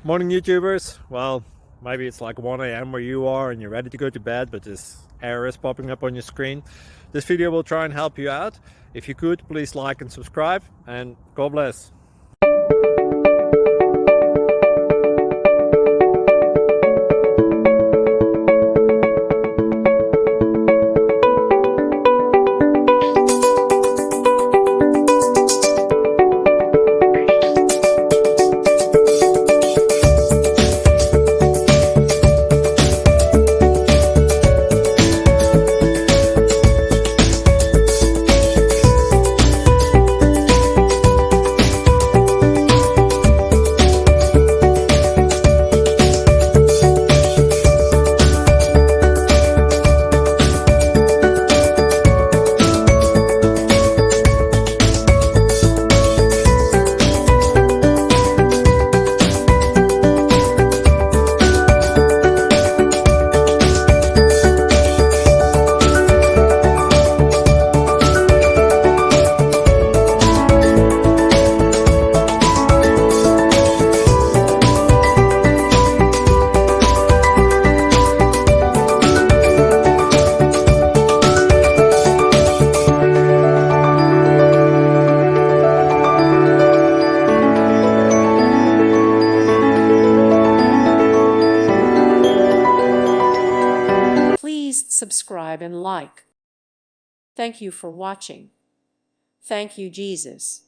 Morning YouTubers. Well, maybe it's like 1 a.m. where you are and you're ready to go to bed, but this error is popping up on your screen. This video will try and help you out. If you could, please like and subscribe, and God bless. Please subscribe and like. Thank you for watching. Thank you, Jesus.